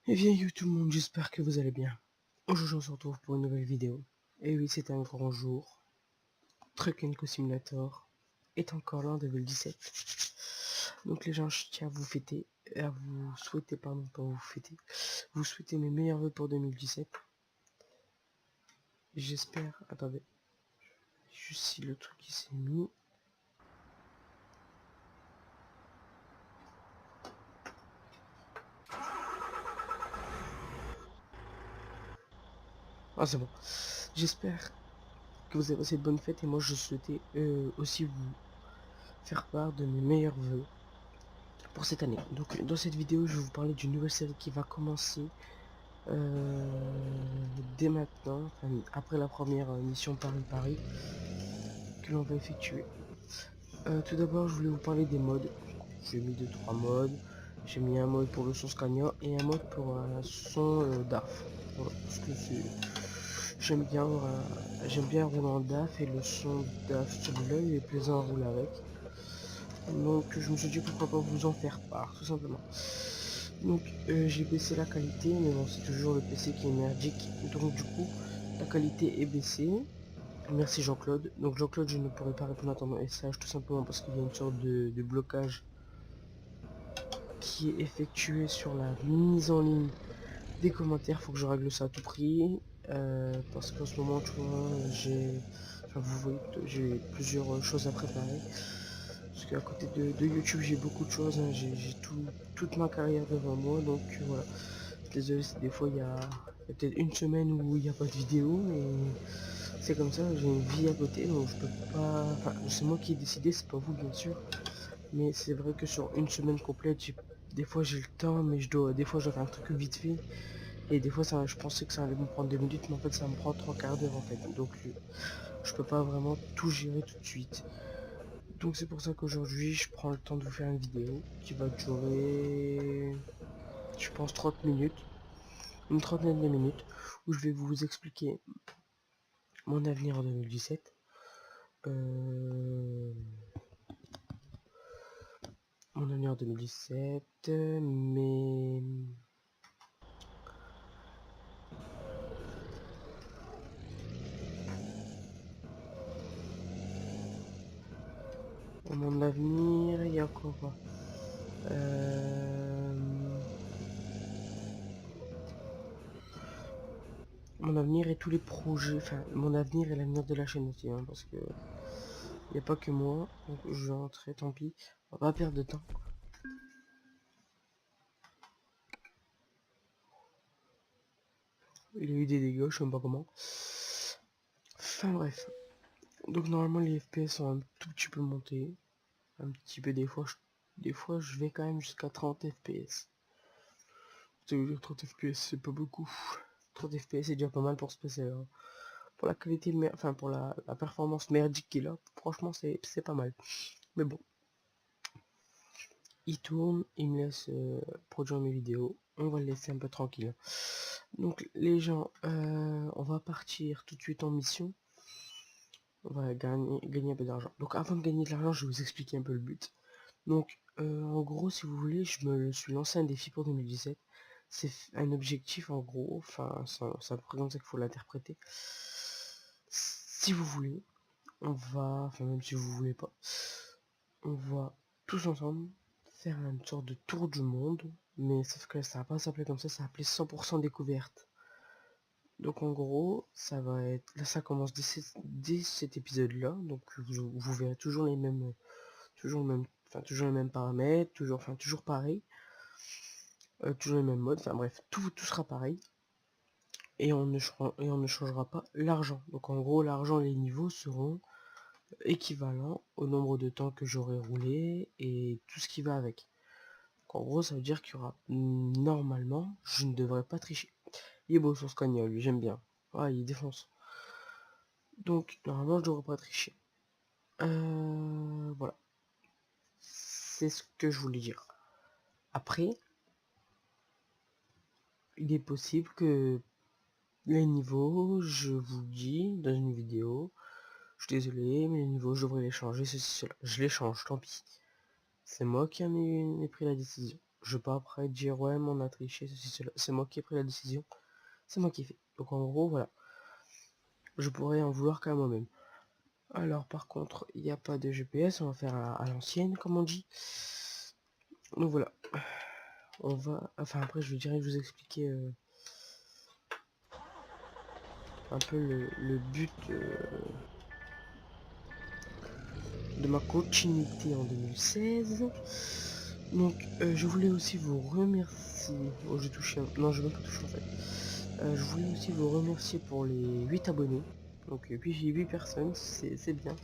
Eh bien yo tout le monde, j'espère que vous allez bien. Aujourd'hui on se retrouve pour une nouvelle vidéo. Et oui, c'est un grand jour. Truck Simulator est encore là en 2017. Donc les gens, je tiens à vous fêter, à vous souhaiter, pardon, pas vous fêter, vous souhaiter mes meilleurs vœux pour 2017. J'espère, attendez, juste si le truc il s'est mis. Ah c'est bon. J'espère que vous avez passé de bonnes fêtes et moi je souhaitais aussi vous faire part de mes meilleurs vœux pour cette année. Donc dans cette vidéo je vais vous parler d'une nouvelle série qui va commencer dès maintenant, enfin, après la première mission Paris-Paris que l'on va effectuer. Tout d'abord je voulais vous parler des modes. J'ai mis 2-3 modes. J'ai mis un mode pour le son Scania et un mode pour un son DAF. Voilà, parce que c'est... J'aime bien rouler en DAF et le son DAF celui-là il est plaisant à rouler avec. Donc je me suis dit pourquoi pas vous en faire part tout simplement. Donc j'ai baissé la qualité, mais bon c'est toujours le PC qui est merdique. Donc du coup la qualité est baissée. Merci Jean-Claude. Donc Jean-Claude je ne pourrais pas répondre à ton message tout simplement parce qu'il y a une sorte de blocage qui est effectué sur la mise en ligne des commentaires. Faut que je règle ça à tout prix. Parce qu'en ce moment tu vois enfin vous voyez j'ai plusieurs choses à préparer. Parce qu'à côté de YouTube j'ai beaucoup de choses, hein. J'ai toute ma carrière devant moi, donc voilà. Désolé si des fois il y a peut-être une semaine où il n'y a pas de vidéo, mais c'est comme ça, j'ai une vie à côté, donc je peux pas... Enfin, c'est moi qui ai décidé, c'est pas vous bien sûr. Mais c'est vrai que sur une semaine complète, des fois j'ai le temps, mais des fois je dois faire un truc vite fait. Et des fois ça, je pensais que ça allait me prendre 2 minutes, mais en fait ça me prend 3 quarts d'heure en fait. Donc je peux pas vraiment tout gérer tout de suite. Donc c'est pour ça qu'aujourd'hui je prends le temps de vous faire une vidéo qui va durer, je pense 30 minutes, une trentaine de minutes, où je vais vous expliquer mon avenir en 2017. Mon avenir en 2017, mais mon avenir, il y a quoi. Mon avenir et tous les projets, enfin mon avenir et l'avenir de la chaîne aussi, hein, parce que il n'y a pas que moi, donc je vais rentrer, tant pis, on va pas perdre de temps. Il y a eu des dégâts, je sais pas comment. Enfin bref, donc normalement les FPS sont un tout petit peu montés, un petit peu des fois je vais quand même jusqu'à 30 FPS. Ça veut dire 30 FPS, c'est pas beaucoup. 30 FPS c'est déjà pas mal pour ce PC là. Pour la qualité, enfin pour la performance merdique qu'il a, franchement c'est pas mal. Mais bon, il tourne, il me laisse produire mes vidéos, on va le laisser un peu tranquille. Donc les gens, on va partir tout de suite en mission. On va gagner un peu d'argent. Donc avant de gagner de l'argent, je vais vous expliquer un peu le but. Donc en gros, si vous voulez, je me suis lancé un défi pour 2017. C'est un objectif en gros, enfin c'est à peu près comme ça qu'il faut l'interpréter. Si vous voulez, on va, enfin même si vous voulez pas, on va tous ensemble faire une sorte de tour du monde, mais sauf que ça va pas s'appeler comme ça va s'appeler 100% découverte. Donc en gros, ça va être, là ça commence dès cet épisode-là, donc vous verrez toujours les mêmes, toujours les mêmes paramètres, toujours pareil, toujours les mêmes modes, enfin bref, tout sera pareil. Et on ne changera pas l'argent. Donc en gros, l'argent, les niveaux seront équivalents au nombre de temps que j'aurai roulé et tout ce qui va avec. Donc en gros, ça veut dire qu'il y aura, normalement, je ne devrais pas tricher. Il est beau son Scania, lui, j'aime bien. Ah, il défonce. Donc normalement, je devrais pas tricher. Voilà. C'est ce que je voulais dire. Après, il est possible que les niveaux, je vous dis dans une vidéo, je suis désolé, mais les niveaux, je devrais les changer, ceci, cela. Je les change, tant pis. C'est moi qui en ai pris la décision. Je vais pas après dire ouais mais on a triché, ceci, cela. C'est moi qui ai pris la décision, c'est moi qui ai fait. Donc en gros voilà, je pourrais en vouloir qu'à moi-même. Alors par contre, il n'y a pas de GPS, on va faire à l'ancienne comme on dit. Donc voilà, on va, enfin après je dirais vous expliquer un peu le but de ma continuité en 2016. Donc je voulais aussi vous remercier. Oh j'ai touché non je vais pas toucher en fait. Je voulais aussi vous remercier pour les 8 abonnés. Donc 8 personnes, c'est bien.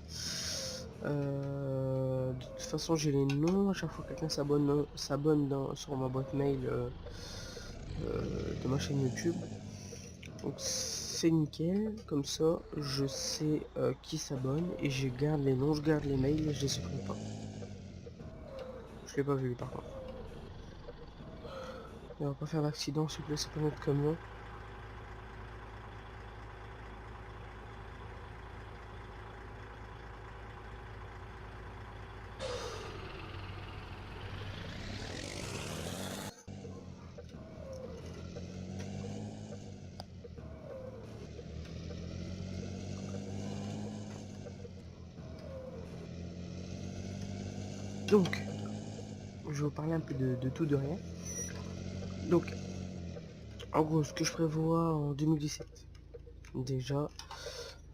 De toute façon j'ai les noms, à chaque fois que quelqu'un s'abonne sur ma boîte mail de ma chaîne YouTube. Donc c'est nickel, comme ça je sais qui s'abonne et je garde les noms, je garde les mails et je les supprime pas. Je l'ai pas vu par contre. Et on va pas faire d'accident s'il vous plaît, c'est pas notre camion. Donc, je vais vous parler un peu de tout, de rien. Donc, en gros, ce que je prévois en 2017. Déjà,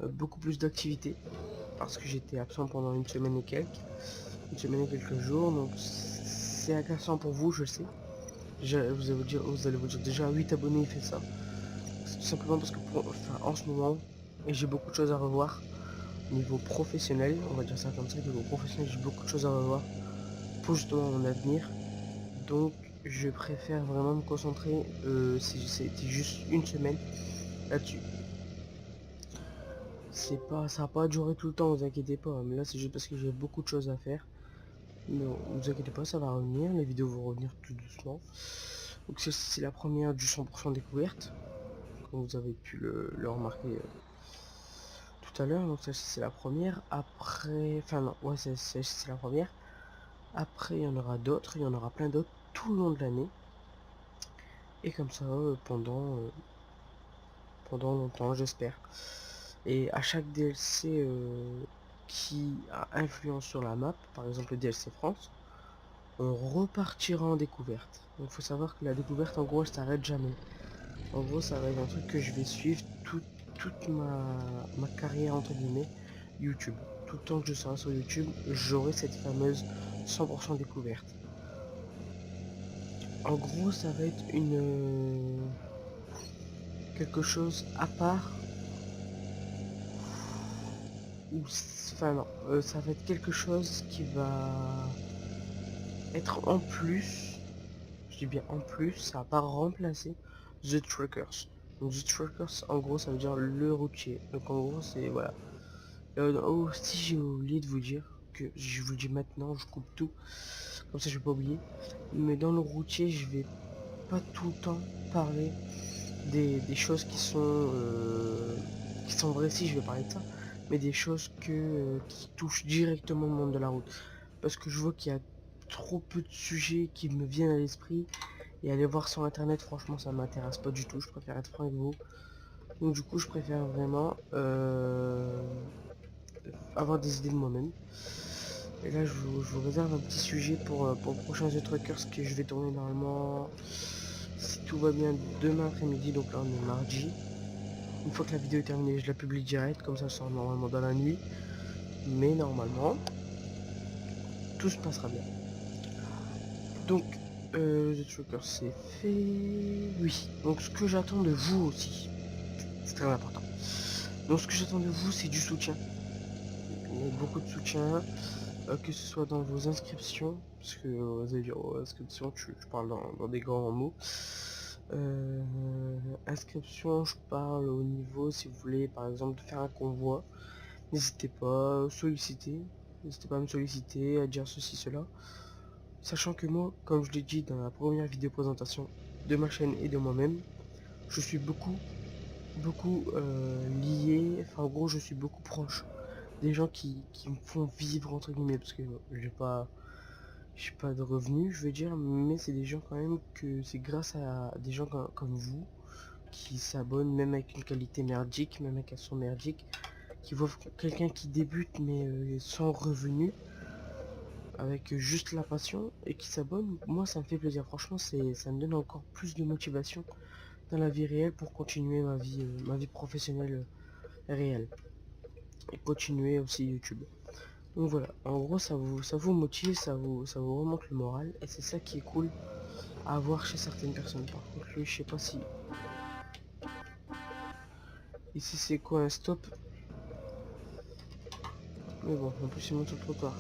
beaucoup plus d'activités. Parce que j'étais absent pendant une semaine et quelques. Une semaine et quelques jours. Donc, c'est agaçant pour vous, je sais. Vous allez vous dire déjà 8 abonnés, il fait ça. C'est tout simplement parce que en ce moment, et j'ai beaucoup de choses à revoir. Niveau professionnel, on va dire ça comme ça, niveau professionnel, j'ai beaucoup de choses à revoir pour justement mon avenir. Donc je préfère vraiment me concentrer si c'était juste une semaine là-dessus. Ça va pas durer tout le temps, vous inquiétez pas, mais là c'est juste parce que j'ai beaucoup de choses à faire. Non, vous inquiétez pas, ça va revenir, les vidéos vont revenir tout doucement. Donc c'est la première du 100% découverte, comme vous avez pu le remarquer tout à l'heure. Donc ça c'est la première. Après, enfin non, ouais c'est la première. Après il y en aura d'autres, il y en aura plein d'autres tout le long de l'année. Et comme ça pendant longtemps j'espère. Et à chaque DLC qui a influence sur la map, par exemple le DLC France, on repartira en découverte. Donc faut savoir que la découverte en gros elle s'arrête jamais. En gros ça va être un truc que je vais suivre toute ma carrière entre guillemets YouTube. Tout le temps que je serai sur YouTube, j'aurai cette fameuse 100% découverte. En gros ça va être quelque chose à part ou enfin non, ça va être quelque chose qui va être en plus, je dis bien en plus, ça va pas remplacer The Truckers. Donc The Truckers en gros ça veut dire le routier. Donc en gros c'est voilà. Oh, si j'ai oublié de vous dire que je vous le dis maintenant, je coupe tout, comme ça je vais pas oublier. Mais dans le routier je vais pas tout le temps parler des choses qui sont vraies, si je vais parler de ça, mais des choses qui touchent directement le monde de la route. Parce que je vois qu'il y a trop peu de sujets qui me viennent à l'esprit, et aller voir sur internet, franchement ça m'intéresse pas du tout, je préfère être franc avec vous. Donc du coup je préfère vraiment avoir des idées de moi-même. Et là je vous réserve un petit sujet pour le prochain The Truckers que je vais tourner normalement, si tout va bien, demain après-midi. Donc là on est mardi. Une fois que la vidéo est terminée, je la publie direct, comme ça sort normalement dans la nuit. Mais normalement, tout se passera bien. Donc, The Trucker c'est fait. Oui, donc ce que j'attends de vous aussi, c'est très important. Donc ce que j'attends de vous, c'est du soutien. Beaucoup de soutien, que ce soit dans vos inscriptions, parce que vous allez dire, oh, inscription, tu parles dans des grands mots. Inscription, je parle au niveau, si vous voulez, par exemple, de faire un convoi. N'hésitez pas, n'hésitez pas à me solliciter, à dire ceci, cela. Sachant que moi, comme je l'ai dit dans la première vidéo présentation de ma chaîne et de moi-même, je suis beaucoup lié, enfin en gros je suis beaucoup proche des gens qui me font vivre entre guillemets, parce que je vais pas j'ai pas de revenus, je veux dire, mais c'est des gens quand même que c'est grâce à des gens comme vous qui s'abonnent même avec une qualité merdique, même avec un son merdique, qui voient quelqu'un qui débute mais sans revenus, avec juste la passion et qui s'abonne. Moi ça me fait plaisir, franchement ça me donne encore plus de motivation dans la vie réelle pour continuer ma vie professionnelle réelle et continuer aussi YouTube. Donc voilà, en gros ça vous motive, ça vous remonte le moral et c'est ça qui est cool à voir chez certaines personnes. Par contre lui je sais pas si ici c'est quoi un stop, mais bon en plus il monte sur le trottoir.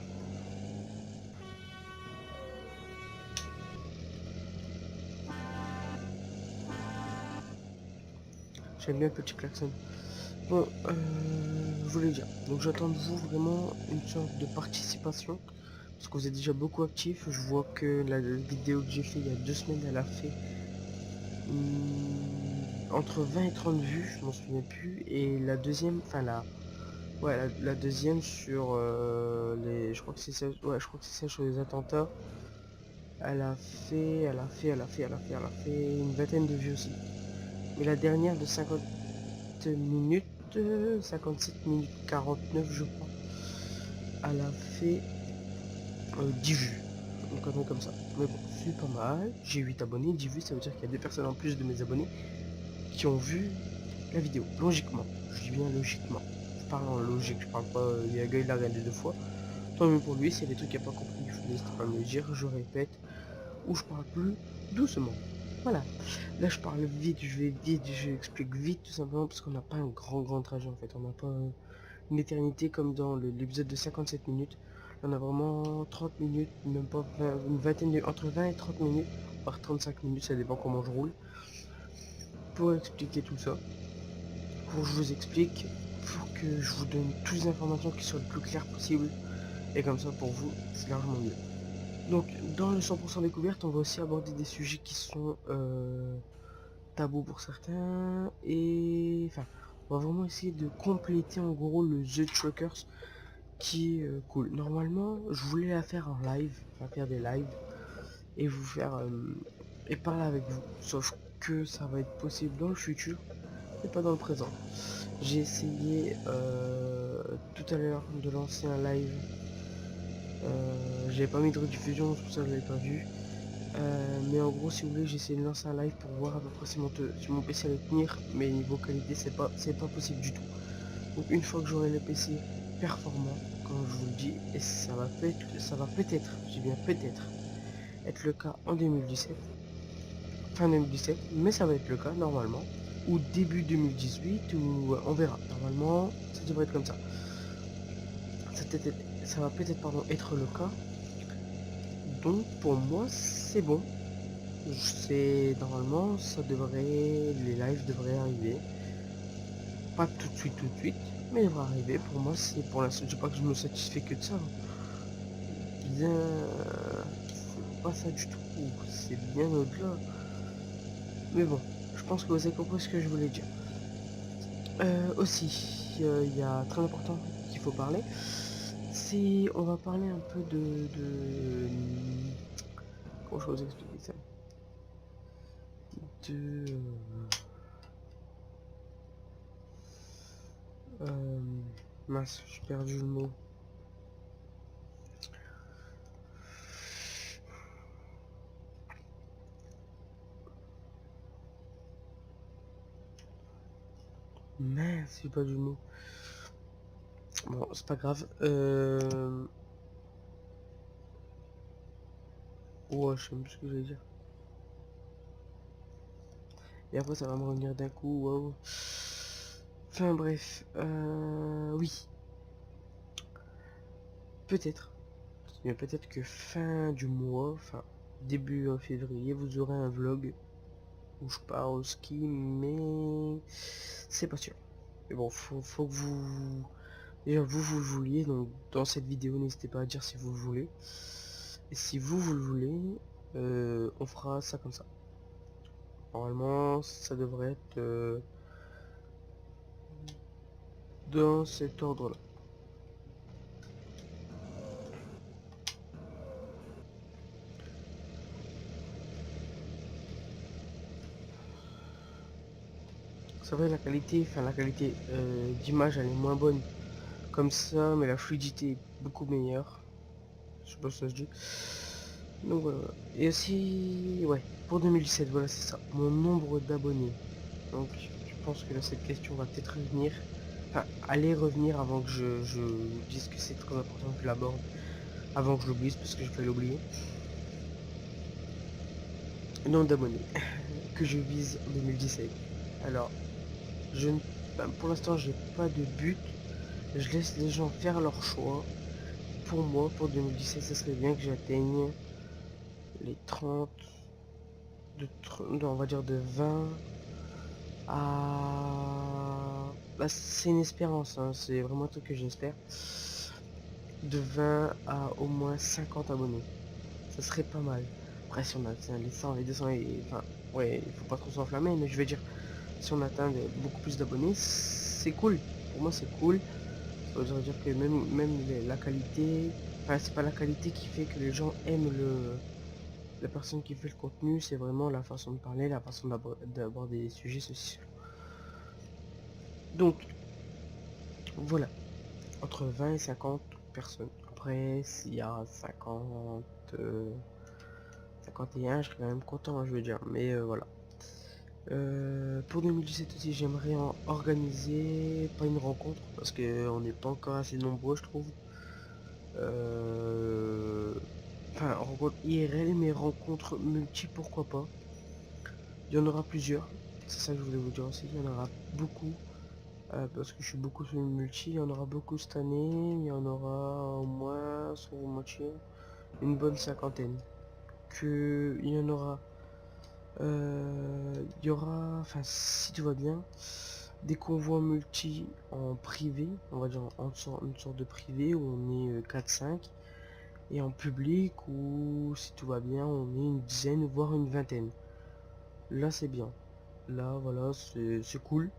J'aime bien le petit klaxon. Bon, je voulais dire, donc j'attends de vous vraiment une sorte de participation parce que vous êtes déjà beaucoup actifs. Je vois que la vidéo que j'ai fait il y a 2 semaines, elle a fait entre 20 et 30 vues, je m'en souviens plus, et la deuxième, enfin ouais, la deuxième sur les, je crois que c'est celle, ouais, je crois que c'est celle sur les attentats, elle a fait une vingtaine de vues aussi. Mais la dernière de 50 minutes, 57 minutes 49 je crois, elle a fait 10 vues. Une connerie comme ça. Mais bon, c'est pas mal. J'ai 8 abonnés, 10 vues, ça veut dire qu'il y a 2 personnes en plus de mes abonnés qui ont vu la vidéo. Logiquement. Je dis bien logiquement. Je parle en logique, je parle pas. Il y a un gars, il l'a regardé 2 fois. Tant mieux pour lui, s'il y a des trucs qu'il n'a pas compris, n'hésitez pas à me le dire, je répète. Ou je parle plus doucement. Voilà. Là, je parle vite, je vais vite, je explique vite, tout simplement parce qu'on n'a pas un grand trajet en fait. On n'a pas une éternité comme dans l'épisode de 57 minutes. On a vraiment 30 minutes, même pas 20, une vingtaine de, entre 20 et 30 minutes, par 35 minutes, ça dépend comment je roule, pour expliquer tout ça. Pour que je vous explique, pour que je vous donne toutes les informations qui soient le plus claires possible. Et comme ça, pour vous, c'est largement mieux. Donc, dans le 100% découverte, on va aussi aborder des sujets qui sont tabous pour certains. Et enfin, on va vraiment essayer de compléter en gros le The Truckers qui est cool. Normalement, je voulais la faire en live, enfin faire des lives et vous faire et parler avec vous. Sauf que ça va être possible dans le futur et pas dans le présent. J'ai essayé tout à l'heure de lancer un live. J'avais pas mis de rediffusion, c'est pour ça que je l'avais pas vu. Mais en gros, si vous voulez, j'ai essayé de lancer un live pour voir à peu près si mon PC allait tenir, mais niveau qualité, c'est pas possible du tout. Donc une fois que j'aurai le PC performant, comme je vous le dis, et ça va peut-être, j'ai bien peut-être, être le cas en 2017, fin 2017, mais ça va être le cas normalement, ou début 2018, ou on verra. Normalement, ça devrait être comme ça. Ça va peut-être être le cas. Donc pour moi, c'est bon. C'est normalement, les lives devraient arriver. Pas tout de suite, mais il devrait arriver. Pour moi, c'est pour l'instant, je dis pas que je me satisfais que de ça. Bien, c'est pas ça du tout. C'est bien au-delà. Mais bon, je pense que vous avez compris ce que je voulais dire. Aussi, il y a très important qu'il faut parler. C'est, on va parler un peu comment je vais vous expliquer ça? De, mince, j'ai perdu le mot. Mince, j'ai pas du mot. Bon, c'est pas grave. Ouais, je sais même plus ce que j'allais dire. Et après, ça va me revenir d'un coup. Waouh. Enfin bref. Oui. Peut-être. Mais peut-être que fin du mois, enfin début février, vous aurez un vlog où je pars au ski, mais c'est pas sûr. Mais bon, faut que vous... Déjà, vous le vouliez, donc dans cette vidéo, n'hésitez pas à dire si vous le voulez. Et si vous le voulez, on fera ça comme ça. Normalement, ça devrait être dans cet ordre-là. C'est vrai, la qualité d'image elle est moins bonne comme ça, mais la fluidité est beaucoup meilleure. Je sais pas si ça se dit. Donc voilà. Et aussi, ouais, pour 2017, voilà, c'est ça. Mon nombre d'abonnés. Donc, je pense que là, cette question va peut-être revenir. Enfin, aller revenir avant que je dise que c'est très important que je l'aborde. Avant que je l'oublie, parce que je vais l'oublier. Nombre d'abonnés que je vise en 2017. Alors, je ne, ben, pour l'instant, j'ai pas de but. Je laisse les gens faire leur choix. Pour moi, pour 2017, ça serait bien que j'atteigne les 30, on va dire de 20 à... Bah, c'est une espérance, hein, c'est vraiment un truc que j'espère. De 20 à au moins 50 abonnés. Ça serait pas mal. Après, si on atteint les 100, les 200, enfin, ouais, il faut pas trop s'enflammer, mais je veux dire, si on atteint beaucoup plus d'abonnés, c'est cool. Pour moi, c'est cool. Ça veut dire que même la qualité, enfin, c'est pas la qualité qui fait que les gens aiment la personne qui fait le contenu, c'est vraiment la façon de parler, la façon d'aborder les sujets, ceci. Donc, voilà, entre 20 et 50 personnes. Après, s'il y a 50, 51, je serais quand même content, hein, je veux dire, mais voilà. Pour 2017 aussi, j'aimerais en organiser, pas une rencontre, parce que on n'est pas encore assez nombreux, je trouve. Enfin, rencontre IRL, mais rencontre multi, pourquoi pas. Il y en aura plusieurs, c'est ça que je voulais vous dire aussi, il y en aura beaucoup. Parce que je suis beaucoup sur le multi, il y en aura beaucoup cette année, il y en aura au moins, sur moitié, une bonne cinquantaine. Il y en aura, il y aura, enfin si tout va bien, des convois multi en privé, on va dire une sorte de privé où on est 4-5, et en public où si tout va bien on est une dizaine voire une vingtaine. Là c'est bien, là voilà c'est cool.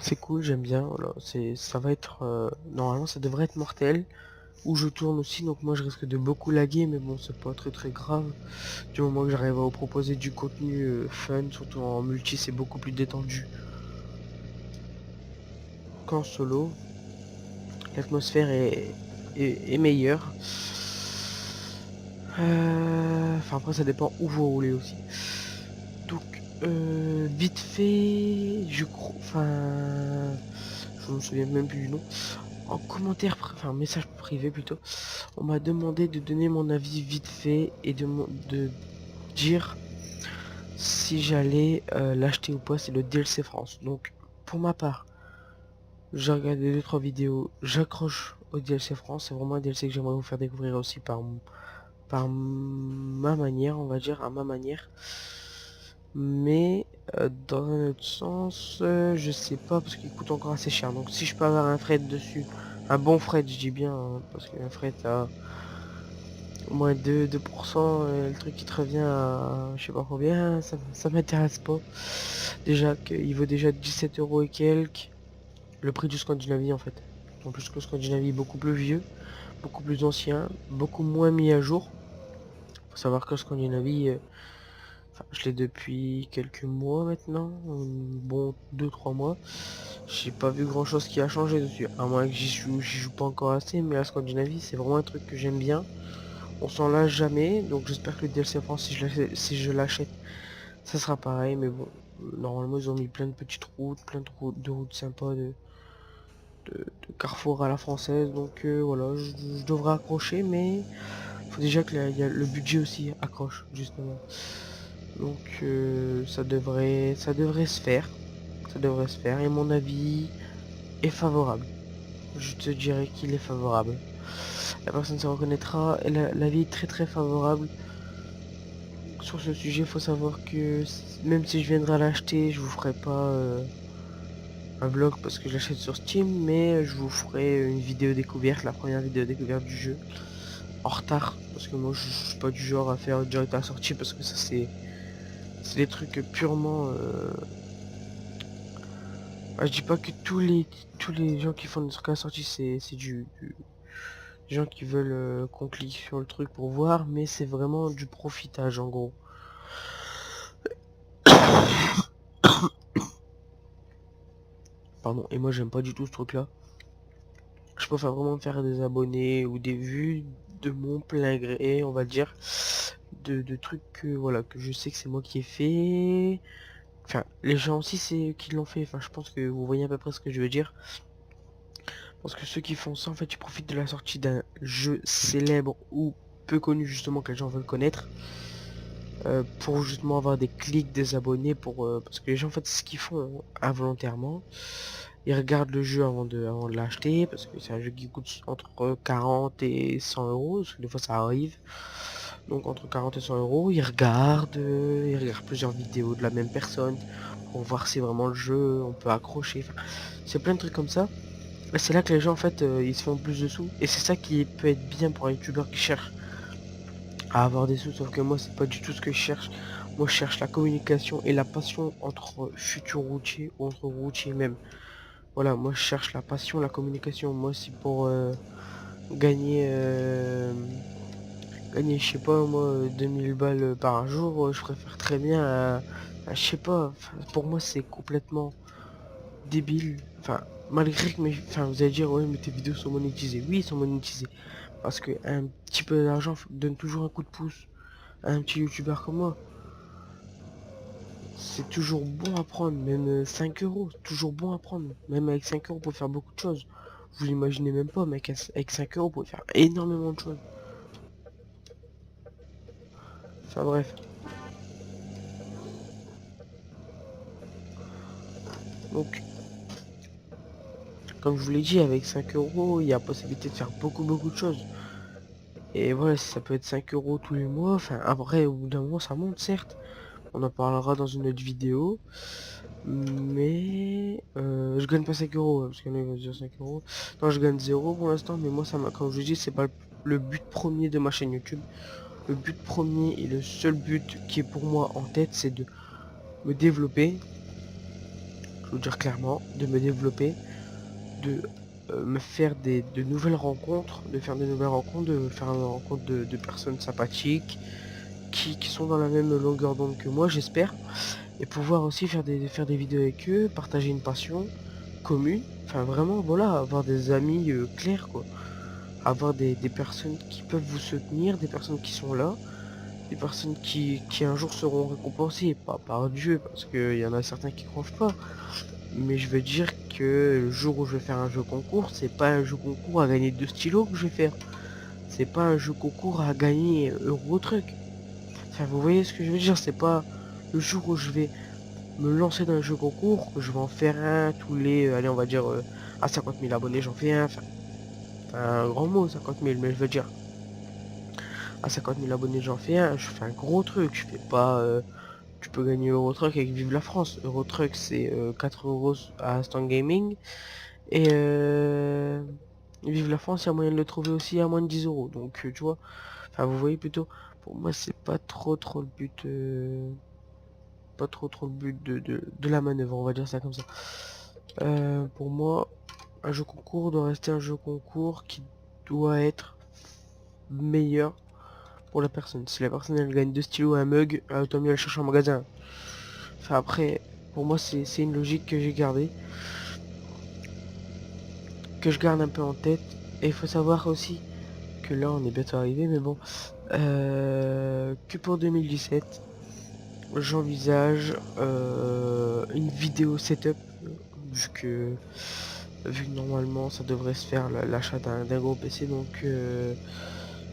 C'est cool, j'aime bien, voilà, ça va être, normalement ça devrait être mortel, où je tourne aussi, donc moi je risque de beaucoup laguer, mais bon c'est pas très grave, du moment que j'arrive à vous proposer du contenu fun, surtout en multi c'est beaucoup plus détendu qu'en solo, l'atmosphère est meilleure, enfin après ça dépend où vous roulez aussi, donc vite fait, je crois, enfin, je me souviens même plus du nom. En commentaire, enfin message privé plutôt, on m'a demandé de donner mon avis vite fait et de dire si j'allais l'acheter ou pas, c'est le DLC France. Donc pour ma part, j'ai regardé 2-3 vidéos, j'accroche au DLC France, c'est vraiment un DLC que j'aimerais vous faire découvrir aussi par ma manière, on va dire, à ma manière. Mais dans un autre sens, je sais pas parce qu'il coûte encore assez cher. Donc si je peux avoir un fret dessus, un bon fret, je dis bien, hein, parce qu'un fret à au moins 2%, le truc qui te revient à je sais pas combien, ça m'intéresse pas. Déjà qu'il vaut déjà 17 euros et quelques, le prix du Scandinavie en fait. En plus que le Scandinavie est beaucoup plus vieux, beaucoup plus ancien, beaucoup moins mis à jour. Faut savoir que le Scandinavie, enfin, je l'ai depuis quelques mois maintenant, bon 2-3 mois. J'ai pas vu grand chose qui a changé dessus, à moins que j'y joue pas encore assez, mais la Scandinavie c'est vraiment un truc que j'aime bien. On s'en lâche jamais, donc j'espère que le DLC France, si je l'achète, ça sera pareil, mais bon, normalement ils ont mis plein de petites routes, plein de routes sympas, de carrefour à la française, donc voilà, je devrais accrocher, mais faut déjà que le budget aussi accroche, justement. Donc ça devrait se faire, et mon avis est favorable. Je te dirais qu'il est favorable. La personne se reconnaîtra, et l'avis est très favorable. Sur ce sujet, il faut savoir que même si je viendrai l'acheter, je vous ferai pas un vlog parce que je l'achète sur Steam, mais je vous ferai une vidéo découverte, la première vidéo découverte du jeu, en retard, parce que moi je suis pas du genre à faire direct à la sortie, parce que ça c'est des trucs purement... je dis pas que tous les gens qui font des trucs à la sortie c'est des gens qui veulent qu'on clique sur le truc pour voir, mais c'est vraiment du profitage en gros. Pardon, et moi j'aime pas du tout ce truc là. Je préfère vraiment faire des abonnés ou des vues de mon plein gré, on va dire, de trucs que voilà, que je sais que c'est moi qui ai fait. Enfin, les gens aussi c'est eux qui l'ont fait. Enfin, je pense que vous voyez à peu près ce que je veux dire. Parce que ceux qui font ça, en fait, ils profitent de la sortie d'un jeu célèbre ou peu connu justement que les gens veulent connaître, pour justement avoir des clics, des abonnés, parce que les gens en fait c'est ce qu'ils font involontairement. Ils regardent le jeu avant de l'acheter parce que c'est un jeu qui coûte entre 40 et 100 euros, parce que des fois ça arrive. Donc entre 40 et 100 euros, ils regardent plusieurs vidéos de la même personne pour voir si vraiment le jeu on peut accrocher. Enfin, c'est plein de trucs comme ça. Et c'est là que les gens en fait ils se font plus de sous. Et c'est ça qui peut être bien pour un youtubeur qui cherche à avoir des sous, sauf que moi c'est pas du tout ce que je cherche. Moi je cherche la communication et la passion entre futurs routiers ou entre routiers même. Voilà, moi je cherche la passion, la communication. Moi si pour gagner gagner je sais pas moi 2000 balles par jour, je préfère très bien je sais pas, enfin, pour moi c'est complètement débile. Enfin, malgré que enfin vous allez dire ouais mais tes vidéos sont monétisées. Oui, ils sont monétisées. Parce que un petit peu d'argent donne toujours un coup de pouce à un petit youtubeur comme moi. C'est toujours bon à prendre, même 5 euros, toujours bon à prendre. Même avec 5 euros, on peut faire beaucoup de choses. Vous l'imaginez même pas, mec, avec 5 euros, on peut faire énormément de choses. Enfin bref. Donc, comme je vous l'ai dit, avec 5 euros, il y a possibilité de faire beaucoup de choses. Et voilà, si ça peut être 5 euros tous les mois, enfin après, au bout d'un moment, ça monte, certes. On en parlera dans une autre vidéo. Mais je gagne pas 5 euros, parce qu'il y en a qui vont dire 5 euros. Non, je gagne 0 pour l'instant, mais moi, ça m'a, comme je vous dis, c'est pas le but premier de ma chaîne YouTube. Le but premier et le seul but qui est pour moi en tête, c'est de me développer. Je veux dire clairement, de me développer, de me faire de nouvelles rencontres, de faire de nouvelles rencontres, de faire une rencontre de personnes sympathiques qui sont dans la même longueur d'onde que moi, j'espère. Et pouvoir aussi faire des vidéos avec eux, partager une passion commune, enfin vraiment voilà, avoir des amis clairs quoi, avoir des personnes qui peuvent vous soutenir, des personnes qui sont là, des personnes qui un jour seront récompensées, pas par Dieu, parce qu'il y en a certains qui croient pas, mais je veux dire que le jour où je vais faire un jeu concours, c'est pas un jeu concours à gagner 2 stylos que je vais faire, c'est pas un jeu concours à gagner Euro truc, enfin vous voyez ce que je veux dire, c'est pas le jour où je vais me lancer dans un jeu concours, je vais en faire un tous les, allez on va dire à 50 000 abonnés j'en fais un, enfin un grand mot 50 000, mais je veux dire à 50 000 abonnés j'en fais un, je fais un gros truc, je fais pas, tu peux gagner Eurotruck avec Vive la France, Eurotruck c'est 4 euros à Instant Gaming, et Vive la France il y a moyen de le trouver aussi à moins de 10 euros, donc tu vois, enfin vous voyez plutôt, pour moi c'est pas trop le but, pas trop le but de la manœuvre, on va dire ça comme ça. Pour moi, un jeu concours doit rester un jeu concours qui doit être meilleur pour la personne. Si la personne elle gagne 2 stylos et un mug, autant mieux elle cherche en magasin. Enfin après, pour moi c'est une logique que j'ai gardée, que je garde un peu en tête. Et il faut savoir aussi que là on est bientôt arrivé, mais bon, que pour 2017, j'envisage une vidéo setup, vu que normalement ça devrait se faire l'achat d'un gros PC, donc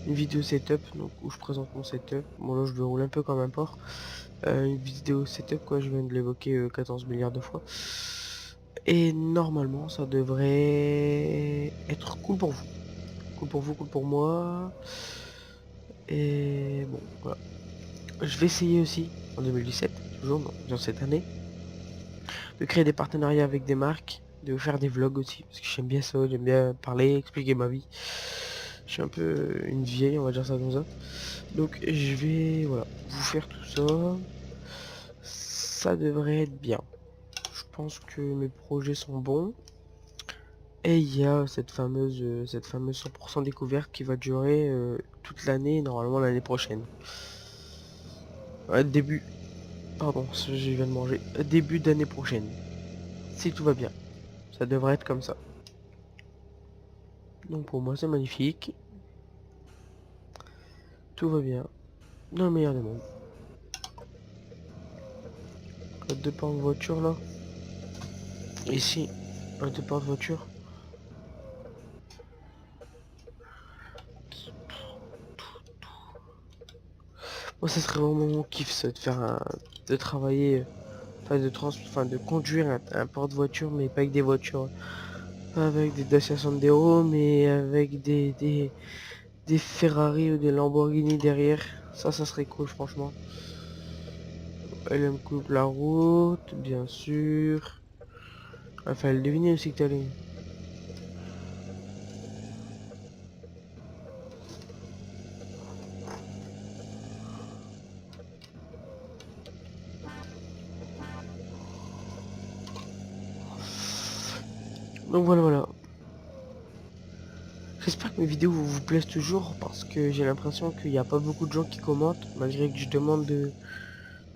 une vidéo setup donc où je présente mon setup. Bon là je le roule un peu comme un porc. Une vidéo setup quoi, je viens de l'évoquer 14 milliards de fois. Et normalement ça devrait être cool pour vous. Cool pour vous, cool pour moi. Et bon voilà. Je vais essayer aussi en 2017, toujours dans cette année, de créer des partenariats avec des marques, de faire des vlogs aussi, parce que j'aime bien ça, j'aime bien parler, expliquer ma vie. Je suis un peu une vieille, on va dire ça comme ça. Donc je vais voilà, vous faire tout ça. Ça devrait être bien. Je pense que mes projets sont bons. Et il y a cette fameuse 100% découverte qui va durer toute l'année, normalement l'année prochaine. Ouais, pardon, je viens de manger. Début d'année prochaine. Si tout va bien. Ça devrait être comme ça. Donc pour moi c'est magnifique. Tout va bien. Dans le meilleur des mondes. Code de porte-voiture là. Ici, code de porte-voiture. Moi ça serait vraiment mon kiff ça, de faire de travailler, enfin de conduire un porte-voiture, mais pas avec des voitures. Pas avec des Dacia Sandero, mais avec des Ferrari ou des Lamborghini derrière. Ça serait cool franchement. Elle me coupe la route, bien sûr. Enfin, elle devinait aussi que t'allais. Donc voilà. J'espère que mes vidéos vous plaisent toujours parce que j'ai l'impression qu'il n'y a pas beaucoup de gens qui commentent, malgré que je demande de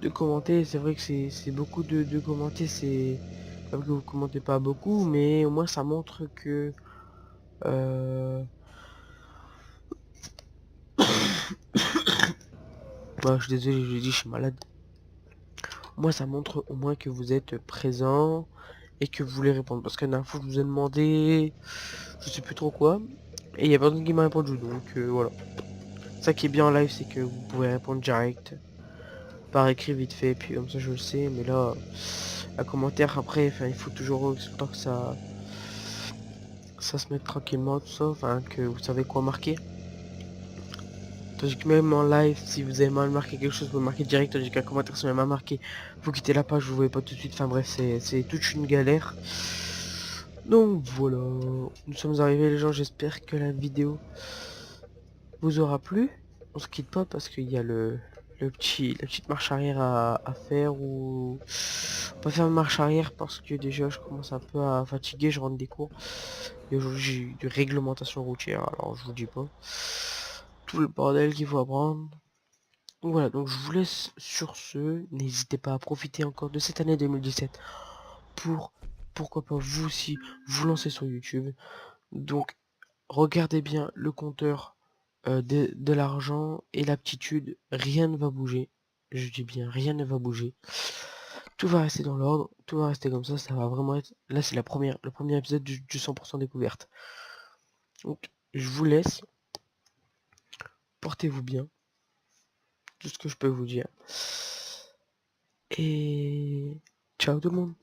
commenter. C'est vrai que c'est beaucoup de commenter, c'est comme que vous commentez pas beaucoup, mais au moins ça montre que bah, je suis désolé, je dis je suis malade. Moi ça montre au moins que vous êtes présent et que vous voulez répondre. Parce que la dernière fois je vous ai demandé je sais plus trop quoi et il y a personne qui m'a répondu, donc voilà. Ça qui est bien en live, c'est que vous pouvez répondre direct par écrit vite fait, puis comme ça je le sais. Mais là, un commentaire après, enfin il faut toujours le temps que ça se mette tranquillement, tout ça, enfin que vous savez quoi marquer. Tandis que même en live, si vous avez mal marqué quelque chose, vous marquez direct, tandis qu'un commentaire si vous avez mal marqué, vous quittez la page, vous voyez pas tout de suite. Enfin bref, c'est toute une galère. Donc voilà, nous sommes arrivés les gens, j'espère que la vidéo vous aura plu. On se quitte pas parce qu'il y a la petite marche arrière à faire, ou on va faire une marche arrière parce que déjà je commence un peu à fatiguer, je rentre des cours et aujourd'hui j'ai eu de réglementation routière, alors je vous dis pas tout le bordel qu'il faut apprendre. Donc voilà, donc je vous laisse sur ce, n'hésitez pas à profiter encore de cette année 2017 pour, pourquoi pas vous aussi, vous lancer sur YouTube. Donc regardez bien le compteur de l'argent et l'aptitude, rien ne va bouger. Je dis bien, rien ne va bouger. Tout va rester dans l'ordre, tout va rester comme ça va vraiment être... Là, c'est le premier épisode du 100% découverte. Donc, je vous laisse. Portez-vous bien. Tout ce que je peux vous dire. Et ciao tout le monde.